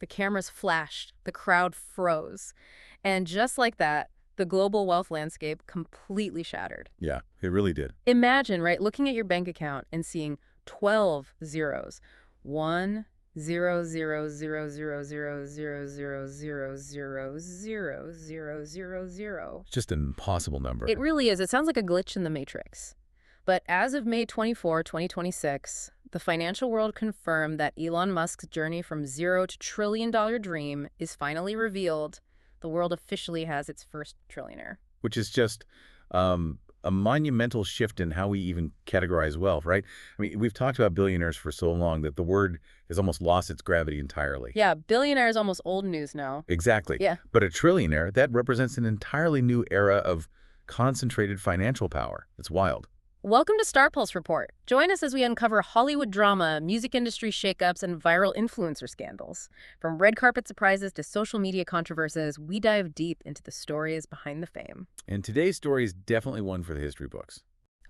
the cameras flashed, the crowd froze. And just like that, the global wealth landscape completely shattered. Yeah, it really did. Imagine, right, looking at your bank account and seeing 12 zeros. 1 0 0 0 0 0 0 0 0 0 0 0 0. It's just an impossible number. It really is. It sounds like a glitch in the matrix. But as of May 24, 2026, the financial world confirmed that Elon Musk's journey from zero to trillion-dollar dream is finally revealed. The world officially has its first trillionaire. Which is just a monumental shift in how we even categorize wealth, right? I mean, we've talked about billionaires for so long that the word has almost lost its gravity entirely. Yeah, billionaire is almost old news now. Exactly. Yeah. But a trillionaire, that represents an entirely new era of concentrated financial power. It's wild. Welcome to Star Pulse Report. Join us as we uncover Hollywood drama, music industry shakeups, and viral influencer scandals. From red carpet surprises to social media controversies, we dive deep into the stories behind the fame. And today's story is definitely one for the history books.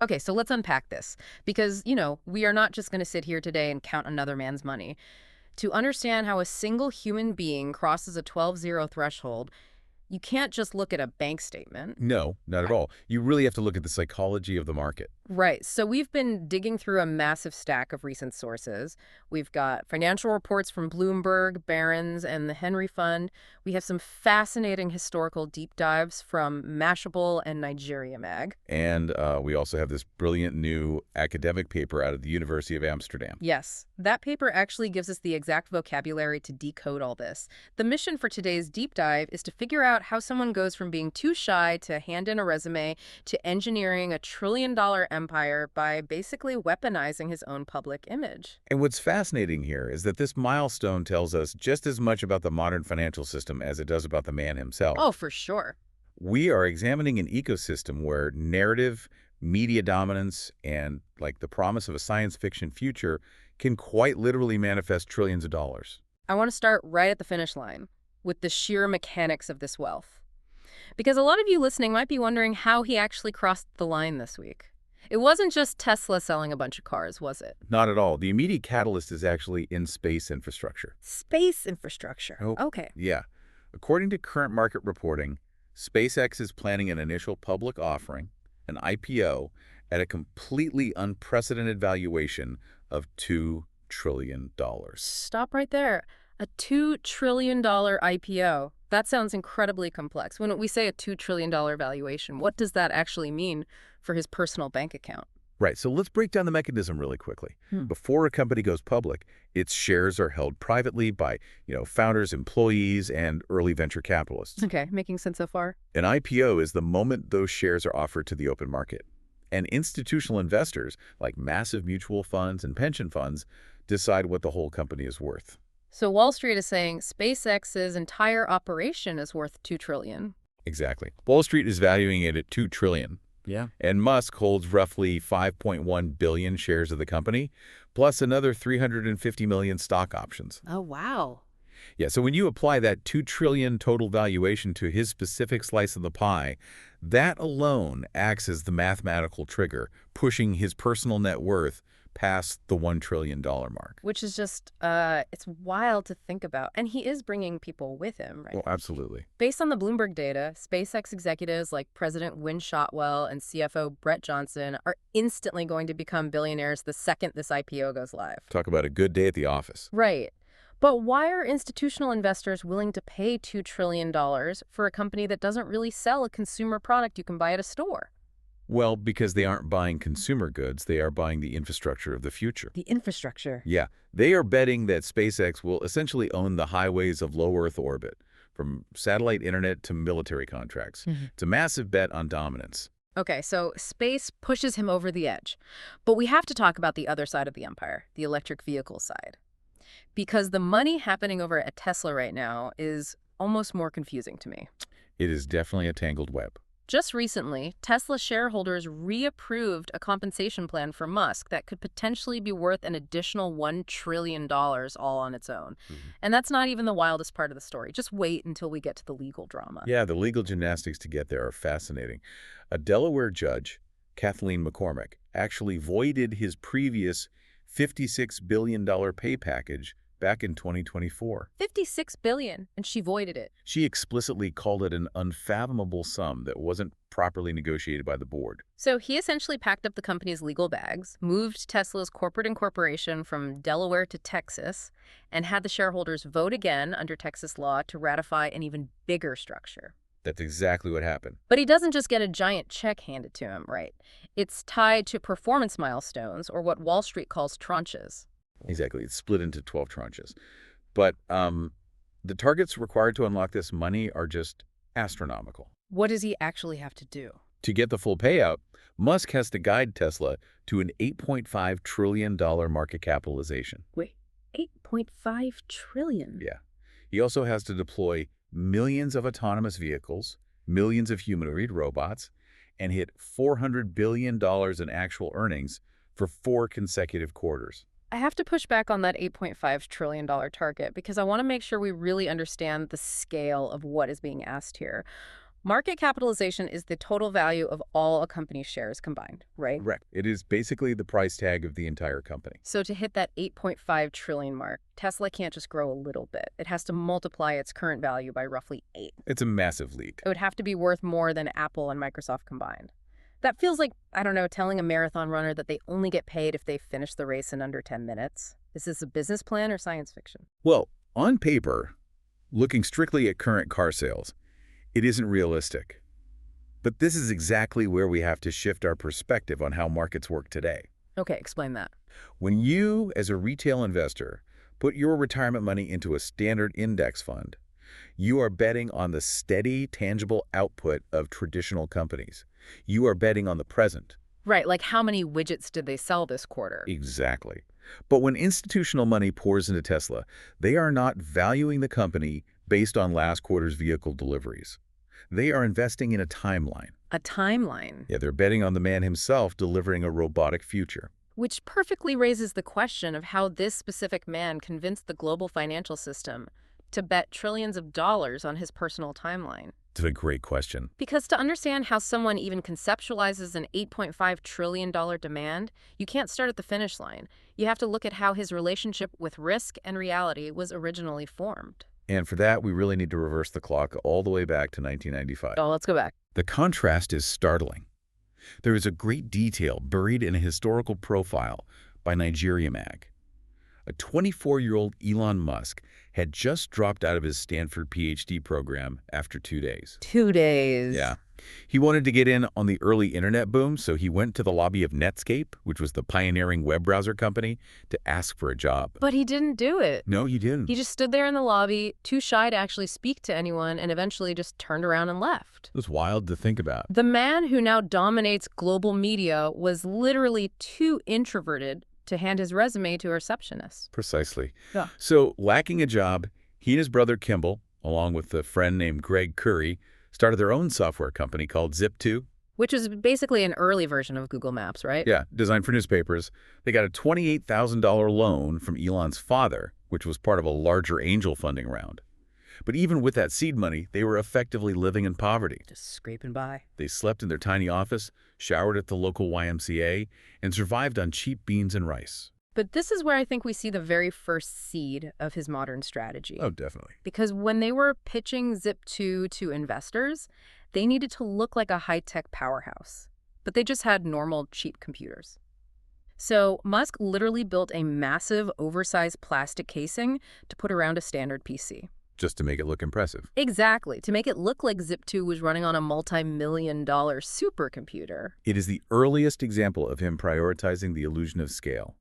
Okay, so let's unpack this. Because, we are not just going to sit here today and count another man's money. To understand how a single human being crosses a 12-0 threshold, you can't just look at a bank statement. No, not at all. You really have to look at the psychology of the market. Right. So we've been digging through a massive stack of recent sources. We've got financial reports from Bloomberg, Barron's, and the Henry Fund. We have some fascinating historical deep dives from Mashable and Nigeria Mag. And we also have this brilliant new academic paper out of the University of Amsterdam. Yes, that paper actually gives us the exact vocabulary to decode all this. The mission for today's deep dive is to figure out how someone goes from being too shy to hand in a resume to engineering a trillion-dollar empire by basically weaponizing his own public image. And what's fascinating here is that this milestone tells us just as much about the modern financial system as it does about the man himself. Oh, for sure. We are examining an ecosystem where narrative, media dominance, and the promise of a science fiction future can quite literally manifest trillions of dollars. I want to start right at the finish line with the sheer mechanics of this wealth. Because a lot of you listening might be wondering how he actually crossed the line this week. It wasn't just Tesla selling a bunch of cars, was it? Not at all. The immediate catalyst is actually in space infrastructure. Space infrastructure. Oh, okay. Yeah. According to current market reporting, SpaceX is planning an initial public offering, an IPO, at a completely unprecedented valuation of $2 trillion. Stop right there. A $2 trillion IPO. That sounds incredibly complex. When we say a $2 trillion valuation, what does that actually mean for his personal bank account? Right, so let's break down the mechanism really quickly. Before a company goes public, its shares are held privately by, founders, employees, and early venture capitalists. Okay, making sense so far? An IPO is the moment those shares are offered to the open market. And institutional investors, like massive mutual funds and pension funds, decide what the whole company is worth. So Wall Street is saying SpaceX's entire operation is worth $2 trillion. Exactly. Wall Street is valuing it at $2 trillion. Yeah. And Musk holds roughly 5.1 billion shares of the company, plus another 350 million stock options. Oh, wow. Yeah, so when you apply that $2 trillion total valuation to his specific slice of the pie, that alone acts as the mathematical trigger, pushing his personal net worth past the $1 trillion mark. Which is just, it's wild to think about. And he is bringing people with him, right? Well, absolutely. Based on the Bloomberg data, SpaceX executives like President Wynne Shotwell and CFO Brett Johnson are instantly going to become billionaires the second this IPO goes live. Talk about a good day at the office. Right. But why are institutional investors willing to pay $2 trillion for a company that doesn't really sell a consumer product you can buy at a store? Well, because they aren't buying consumer goods, they are buying the infrastructure of the future. The infrastructure. Yeah, they are betting that SpaceX will essentially own the highways of low Earth orbit, from satellite internet to military contracts. It's a massive bet on dominance. Okay, so space pushes him over the edge. But we have to talk about the other side of the empire, the electric vehicle side. Because the money happening over at Tesla right now is almost more confusing to me. It is definitely a tangled web. Just recently, Tesla shareholders reapproved a compensation plan for Musk that could potentially be worth an additional $1 trillion all on its own. And that's not even the wildest part of the story. Just wait until we get to the legal drama. Yeah, the legal gymnastics to get there are fascinating. A Delaware judge, Kathleen McCormick, actually voided his previous $56 billion pay package back in 2024. 56 billion, and she voided it. She explicitly called it an unfathomable sum that wasn't properly negotiated by the board. So he essentially packed up the company's legal bags, moved Tesla's corporate incorporation from Delaware to Texas, and had the shareholders vote again under Texas law to ratify an even bigger structure. That's exactly what happened. But he doesn't just get a giant check handed to him, right? It's tied to performance milestones, or what Wall Street calls tranches. Exactly. It's split into 12 tranches. But the targets required to unlock this money are just astronomical. What does he actually have to do? To get the full payout, Musk has to guide Tesla to an $8.5 trillion market capitalization. Wait, 8.5 trillion? Yeah. He also has to deploy millions of autonomous vehicles, millions of humanoid robots, and hit $400 billion in actual earnings for 4 consecutive quarters. I have to push back on that $8.5 trillion target because I want to make sure we really understand the scale of what is being asked here. Market capitalization is the total value of all a company's shares combined, right? Correct. It is basically the price tag of the entire company. So to hit that 8.5 trillion mark, Tesla can't just grow a little bit. It has to multiply its current value by roughly 8. It's a massive leap. It would have to be worth more than Apple and Microsoft combined. That feels like, I don't know, telling a marathon runner that they only get paid if they finish the race in under 10 minutes. Is this a business plan or science fiction? Well, on paper, looking strictly at current car sales, it isn't realistic. But this is exactly where we have to shift our perspective on how markets work today. Okay, explain that. When you, as a retail investor, put your retirement money into a standard index fund, you are betting on the steady, tangible output of traditional companies. You are betting on the present. Right, like how many widgets did they sell this quarter? Exactly. But when institutional money pours into Tesla, they are not valuing the company based on last quarter's vehicle deliveries. They are investing in a timeline. A timeline? Yeah, they're betting on the man himself delivering a robotic future. Which perfectly raises the question of how this specific man convinced the global financial system to bet trillions of dollars on his personal timeline. It's a great question. Because to understand how someone even conceptualizes an $8.5 trillion demand, you can't start at the finish line. You have to look at how his relationship with risk and reality was originally formed. And for that, we really need to reverse the clock all the way back to 1995. Oh, let's go back. The contrast is startling. There is a great detail buried in a historical profile by Nigeria Mag. A 24-year-old Elon Musk had just dropped out of his Stanford PhD program after 2 days. 2 days. Yeah. He wanted to get in on the early internet boom, so he went to the lobby of Netscape, which was the pioneering web browser company, to ask for a job. But he didn't do it. No, he didn't. He just stood there in the lobby, too shy to actually speak to anyone, and eventually just turned around and left. It was wild to think about. The man who now dominates global media was literally too introverted to hand his resume to a receptionist. Precisely. Yeah. So, lacking a job, he and his brother Kimball, along with a friend named Greg Curry, started their own software company called Zip2. Which is basically an early version of Google Maps, right? Yeah, designed for newspapers. They got a $28,000 loan from Elon's father, which was part of a larger angel funding round. But even with that seed money, they were effectively living in poverty. Just scraping by. They slept in their tiny office, showered at the local YMCA, and survived on cheap beans and rice. But this is where I think we see the very first seed of his modern strategy. Oh, definitely. Because when they were pitching Zip2 to investors, they needed to look like a high-tech powerhouse. But they just had normal, cheap computers. So Musk literally built a massive, oversized plastic casing to put around a standard PC. Just to make it look impressive. Exactly, to make it look like Zip2 was running on a multi-million-dollar supercomputer. It is the earliest example of him prioritizing the illusion of scale.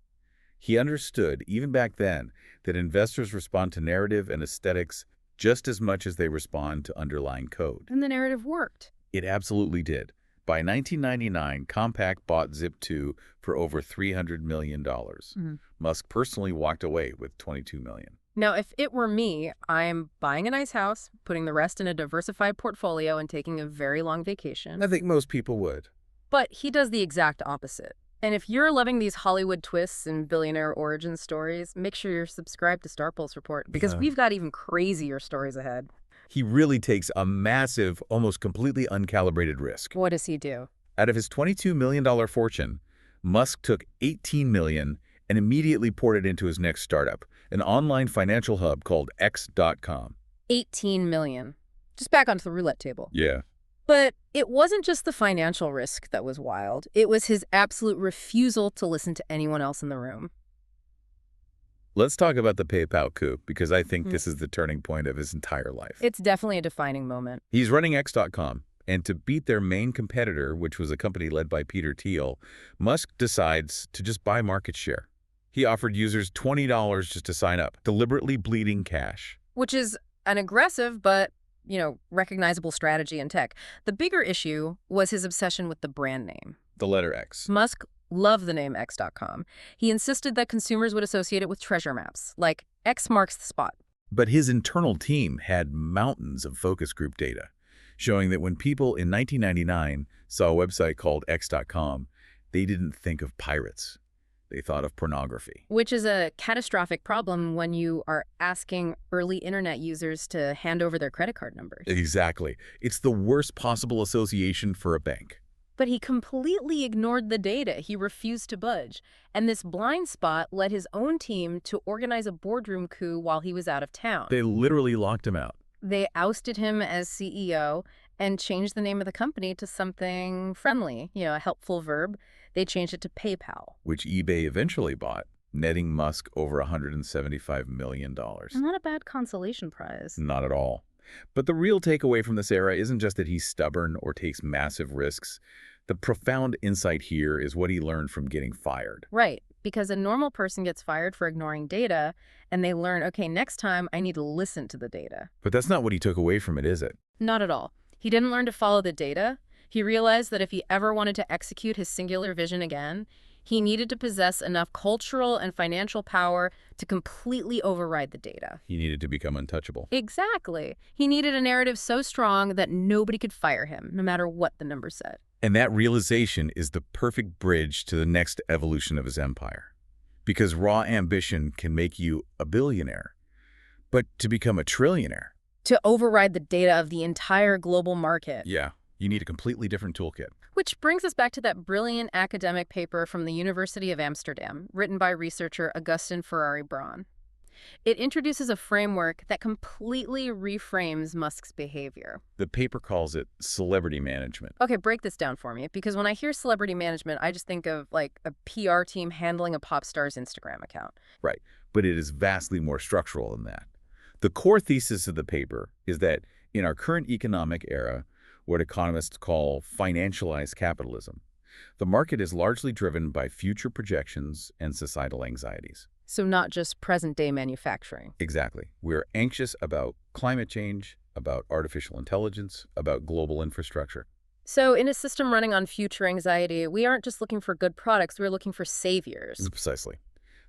He understood, even back then, that investors respond to narrative and aesthetics just as much as they respond to underlying code. And the narrative worked. It absolutely did. By 1999, Compaq bought Zip2 for over $300 million. Musk personally walked away with $22 million. Now, if it were me, I'm buying a nice house, putting the rest in a diversified portfolio, and taking a very long vacation. I think most people would. But he does the exact opposite. And if you're loving these Hollywood twists and billionaire origin stories, make sure you're subscribed to Star Pulse Report, because we've got even crazier stories ahead. He really takes a massive, almost completely uncalibrated risk. What does he do? Out of his $22 million fortune, Musk took $18 million and immediately poured it into his next startup, an online financial hub called X.com. 18 million. Just back onto the roulette table. Yeah. But it wasn't just the financial risk that was wild. It was his absolute refusal to listen to anyone else in the room. Let's talk about the PayPal coup, because I think this is the turning point of his entire life. It's definitely a defining moment. He's running X.com, and to beat their main competitor, which was a company led by Peter Thiel, Musk decides to just buy market share. He offered users $20 just to sign up, deliberately bleeding cash. Which is an aggressive but, recognizable strategy in tech. The bigger issue was his obsession with the brand name. The letter X. Musk loved the name X.com. He insisted that consumers would associate it with treasure maps, like X marks the spot. But his internal team had mountains of focus group data, showing that when people in 1999 saw a website called X.com, they didn't think of pirates. They thought of pornography. Which is a catastrophic problem when you are asking early internet users to hand over their credit card numbers. Exactly. It's the worst possible association for a bank. But he completely ignored the data. He refused to budge. And this blind spot led his own team to organize a boardroom coup while he was out of town. They literally locked him out. They ousted him as CEO and changed the name of the company to something friendly, a helpful verb. They changed it to PayPal. Which eBay eventually bought, netting Musk over $175 million. Not a bad consolation prize. Not at all. But the real takeaway from this era isn't just that he's stubborn or takes massive risks. The profound insight here is what he learned from getting fired. Right, because a normal person gets fired for ignoring data, and they learn, okay, next time I need to listen to the data. But that's not what he took away from it, is it? Not at all. He didn't learn to follow the data. He realized that if he ever wanted to execute his singular vision again, he needed to possess enough cultural and financial power to completely override the data. He needed to become untouchable. Exactly. He needed a narrative so strong that nobody could fire him, no matter what the numbers said. And that realization is the perfect bridge to the next evolution of his empire. Because raw ambition can make you a billionaire, but to become a trillionaire, to override the data of the entire global market. yeah, you need a completely different toolkit. Which brings us back to that brilliant academic paper from the University of Amsterdam, written by researcher Augustin Ferrari-Braun. It introduces a framework that completely reframes Musk's behavior. The paper calls it celebrity management. Okay, break this down for me, because when I hear celebrity management, I just think of like a PR team handling a pop star's Instagram account. Right, but it is vastly more structural than that. The core thesis of the paper is that in our current economic era, what economists call financialized capitalism, the market is largely driven by future projections and societal anxieties. So not just present-day manufacturing. Exactly. We're anxious about climate change, about artificial intelligence, about global infrastructure. So in a system running on future anxiety, we aren't just looking for good products, we're looking for saviors. Precisely.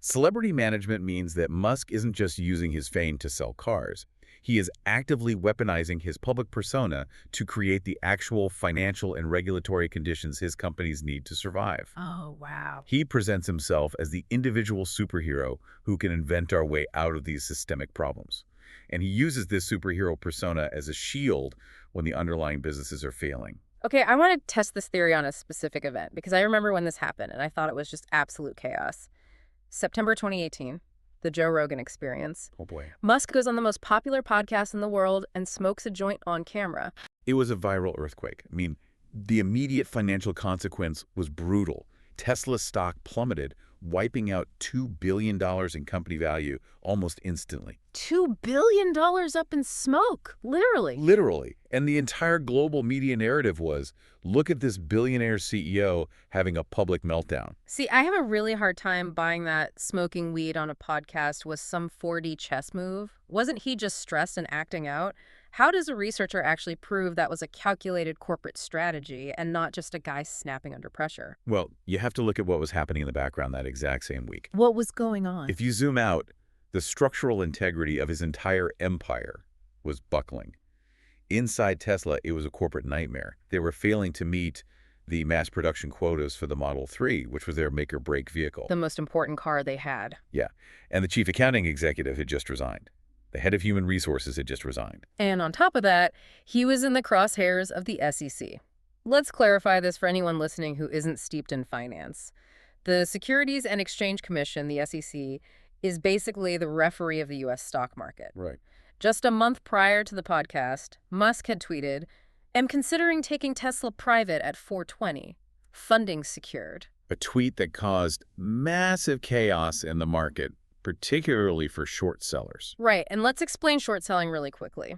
Celebrity management means that Musk isn't just using his fame to sell cars. He is actively weaponizing his public persona to create the actual financial and regulatory conditions his companies need to survive. Oh, wow. He presents himself as the individual superhero who can invent our way out of these systemic problems. And he uses this superhero persona as a shield when the underlying businesses are failing. Okay, I want to test this theory on a specific event, because I remember when this happened, and I thought it was just absolute chaos. September 2018. The Joe Rogan Experience. Oh boy. Musk goes on the most popular podcast in the world and smokes a joint on camera. It was a viral earthquake. I mean, the immediate financial consequence was brutal. Tesla's stock plummeted, wiping out $2 billion in company value almost instantly. $2 billion up in smoke, literally. Literally. And the entire global media narrative was, look at this billionaire CEO having a public meltdown. See, I have a really hard time buying that smoking weed on a podcast was some 4D chess move. Wasn't he just stressed and acting out? How does a researcher actually prove that was a calculated corporate strategy and not just a guy snapping under pressure? Well, you have to look at what was happening in the background that exact same week. What was going on? If you zoom out, the structural integrity of his entire empire was buckling. Inside Tesla, it was a corporate nightmare. They were failing to meet the mass production quotas for the Model 3, which was their make-or-break vehicle. The most important car they had. Yeah, and the chief accounting executive had just resigned. The head of human resources had just resigned. And on top of that, he was in the crosshairs of the SEC. Let's clarify this for anyone listening who isn't steeped in finance. The Securities and Exchange Commission, the SEC, is basically the referee of the U.S. stock market. Right. Just a month prior to the podcast, Musk had tweeted, "Am considering taking Tesla private at 420. Funding secured." A tweet that caused massive chaos in the market, particularly for short sellers. Right, and let's explain short selling really quickly.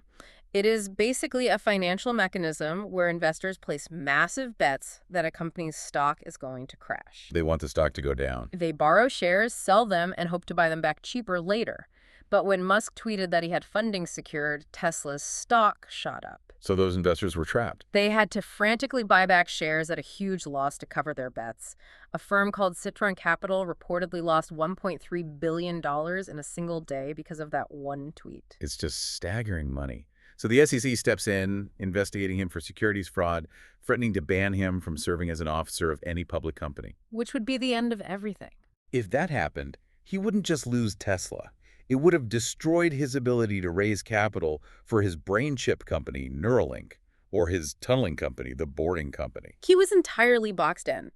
It is basically a financial mechanism where investors place massive bets that a company's stock is going to crash. They want the stock to go down. They borrow shares, sell them, and hope to buy them back cheaper later. But when Musk tweeted that he had funding secured, Tesla's stock shot up. So those investors were trapped. They had to frantically buy back shares at a huge loss to cover their bets. A firm called Citron Capital reportedly lost $1.3 billion in a single day because of that one tweet. It's just staggering money. So the SEC steps in, investigating him for securities fraud, threatening to ban him from serving as an officer of any public company. Which would be the end of everything. If that happened, he wouldn't just lose Tesla. It would have destroyed his ability to raise capital for his brain chip company, Neuralink, or his tunneling company, the Boring Company. He was entirely boxed in.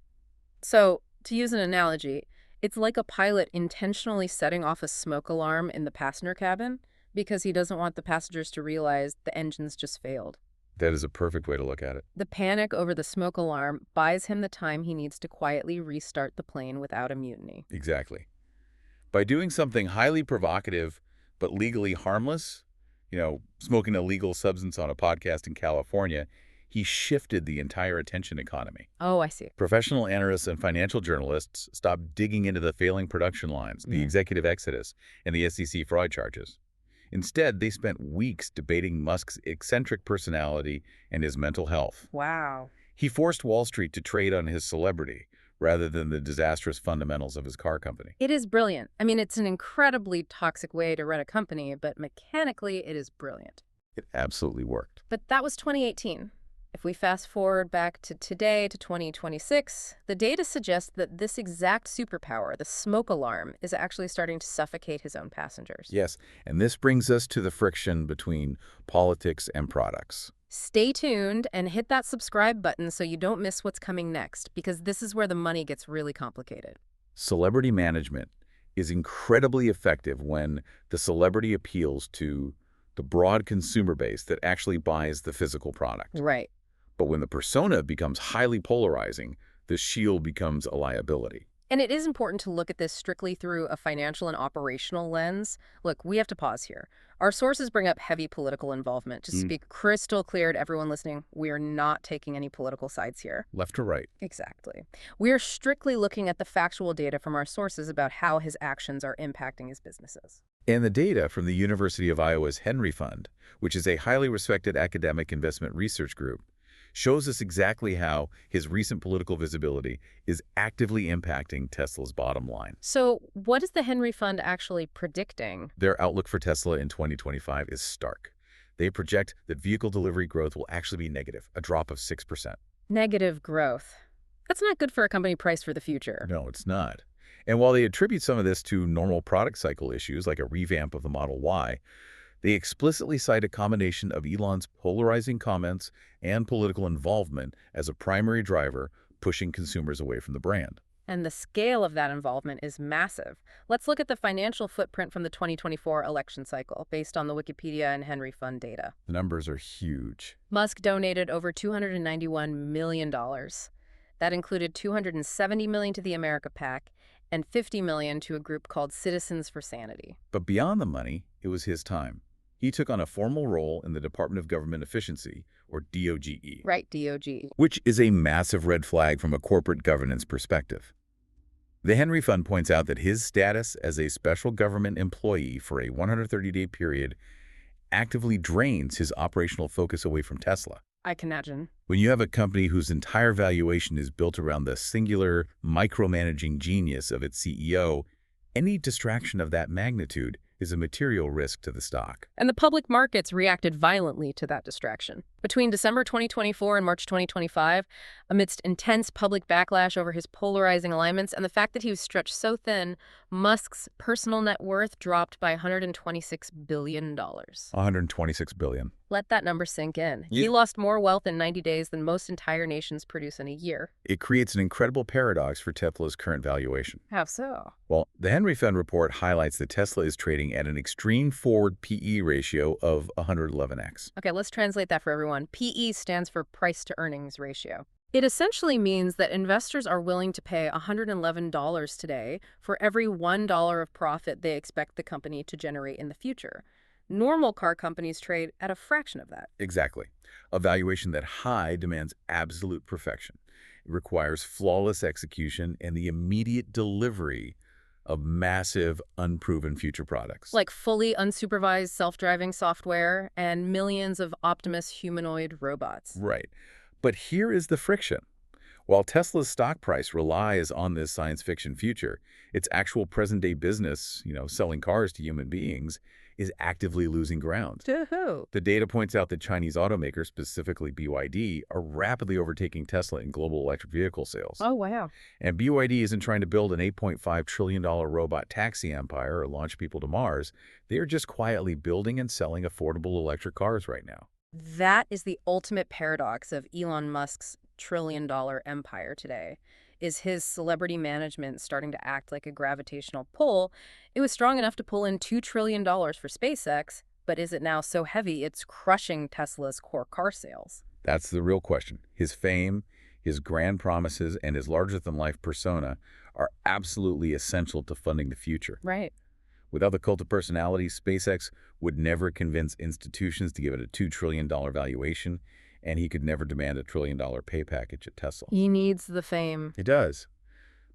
So, to use an analogy, it's like a pilot intentionally setting off a smoke alarm in the passenger cabin because he doesn't want the passengers to realize the engines just failed. That is a perfect way to look at it. The panic over the smoke alarm buys him the time he needs to quietly restart the plane without a mutiny. Exactly. By doing something highly provocative but legally harmless, smoking a legal substance on a podcast in California, he shifted the entire attention economy. Oh, I see. Professional analysts and financial journalists stopped digging into the failing production lines, the executive exodus, and the SEC fraud charges. Instead, they spent weeks debating Musk's eccentric personality and his mental health. Wow. He forced Wall Street to trade on his celebrity rather than the disastrous fundamentals of his car company. It is brilliant. I mean, it's an incredibly toxic way to run a company, but mechanically it is brilliant. It absolutely worked. But that was 2018. If we fast forward back to today, to 2026, the data suggests that this exact superpower, the smoke alarm, is actually starting to suffocate his own passengers. Yes, and this brings us to the friction between politics and products. Stay tuned and hit that subscribe button so you don't miss what's coming next, because this is where the money gets really complicated. Celebrity management is incredibly effective when the celebrity appeals to the broad consumer base that actually buys the physical product. Right. But when the persona becomes highly polarizing, the shield becomes a liability. And it is important to look at this strictly through a financial and operational lens. Look, we have to pause here. Our sources bring up heavy political involvement. Just to be crystal clear to everyone listening, we are not taking any political sides here. Left or right. Exactly. We are strictly looking at the factual data from our sources about how his actions are impacting his businesses. And the data from the University of Iowa's Henry Fund, which is a highly respected academic investment research group, shows us exactly how his recent political visibility is actively impacting Tesla's bottom line. So what is the Henry Fund actually predicting? Their outlook for Tesla in 2025 is stark. They project that vehicle delivery growth will actually be negative, a drop of 6%. Negative growth. That's not good for a company priced for the future. No, it's not. And while they attribute some of this to normal product cycle issues like a revamp of the Model Y, they explicitly cite a combination of Elon's polarizing comments and political involvement as a primary driver pushing consumers away from the brand. And the scale of that involvement is massive. Let's look at the financial footprint from the 2024 election cycle based on the Wikipedia and Henry Fund data. The numbers are huge. Musk donated over $291 million. That included $270 million to the America PAC and $50 million to a group called Citizens for Sanity. But beyond the money, it was his time. He took on a formal role in the Department of Government Efficiency, or DOGE. Right, DOGE. Which is a massive red flag from a corporate governance perspective. The Henry Fund points out that his status as a special government employee for a 130-day period actively drains his operational focus away from Tesla. I can imagine. When you have a company whose entire valuation is built around the singular, micromanaging genius of its CEO, any distraction of that magnitude is a material risk to the stock. And the public markets reacted violently to that distraction. Between December 2024 and March 2025, amidst intense public backlash over his polarizing alignments and the fact that he was stretched so thin, Musk's personal net worth dropped by $126 billion. 126 billion. Let that number sink in. Yeah. He lost more wealth in 90 days than most entire nations produce in a year. It creates an incredible paradox for Tesla's current valuation. How so? Well, the Henry Fund report highlights that Tesla is trading at an extreme forward PE ratio of 111x. Okay, let's translate that for everyone. PE stands for price to earnings ratio. It essentially means that investors are willing to pay $111 today for every $1 of profit they expect the company to generate in the future. Normal car companies trade at a fraction of that. Exactly. A valuation that high demands absolute perfection. It requires flawless execution and the immediate delivery of massive, unproven future products. Like fully unsupervised self-driving software and millions of Optimus humanoid robots. Right. But here is the friction. While Tesla's stock price relies on this science fiction future, its actual present-day business, selling cars to human beings, is actively losing ground. To who? The data points out that Chinese automakers, specifically BYD, are rapidly overtaking Tesla in global electric vehicle sales. Oh, wow. And BYD isn't trying to build an $8.5 trillion robot taxi empire or launch people to Mars. They are just quietly building and selling affordable electric cars right now. That is the ultimate paradox of Elon Musk's trillion-dollar empire today. Is his celebrity management starting to act like a gravitational pull? It was strong enough to pull in $2 trillion for SpaceX, but is it now so heavy it's crushing Tesla's core car sales? That's the real question. His fame, his grand promises, and his larger-than-life persona are absolutely essential to funding the future. Right. Without the cult of personality, SpaceX would never convince institutions to give it a $2 trillion valuation, and he could never demand a $1 trillion pay package at Tesla. He needs the fame. He does.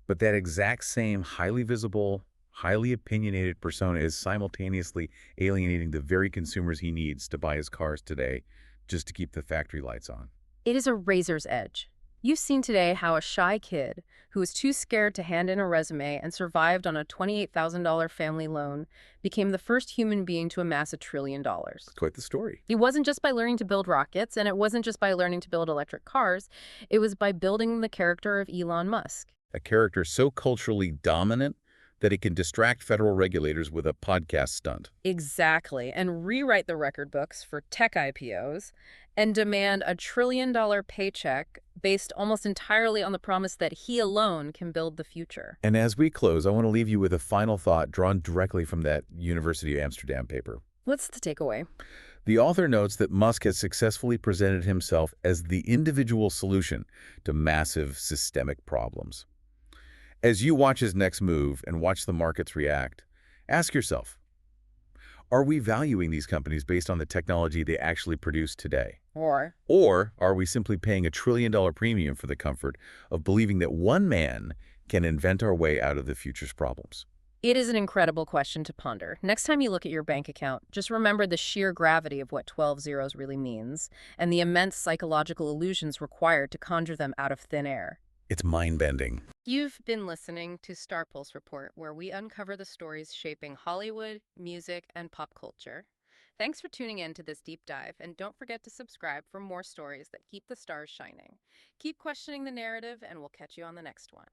But that exact same highly visible, highly opinionated persona is simultaneously alienating the very consumers he needs to buy his cars today just to keep the factory lights on. It is a razor's edge. You've seen today how a shy kid who was too scared to hand in a resume and survived on a $28,000 family loan became the first human being to amass $1 trillion. Quite the story. It wasn't just by learning to build rockets, and it wasn't just by learning to build electric cars. It was by building the character of Elon Musk. A character so culturally dominant that it can distract federal regulators with a podcast stunt. Exactly, and rewrite the record books for tech IPOs and demand a $1 trillion paycheck based almost entirely on the promise that he alone can build the future. And as we close, I want to leave you with a final thought drawn directly from that University of Amsterdam paper. What's the takeaway? The author notes that Musk has successfully presented himself as the individual solution to massive systemic problems. As you watch his next move and watch the markets react, ask yourself, are we valuing these companies based on the technology they actually produce today? Or are we simply paying a $1 trillion premium for the comfort of believing that one man can invent our way out of the future's problems? It is an incredible question to ponder. Next time you look at your bank account, just remember the sheer gravity of what 12 zeros really means and the immense psychological illusions required to conjure them out of thin air. It's mind-bending. You've been listening to Star Pulse Report, where we uncover the stories shaping Hollywood, music, and pop culture. Thanks for tuning in to this deep dive, and don't forget to subscribe for more stories that keep the stars shining. Keep questioning the narrative, and we'll catch you on the next one.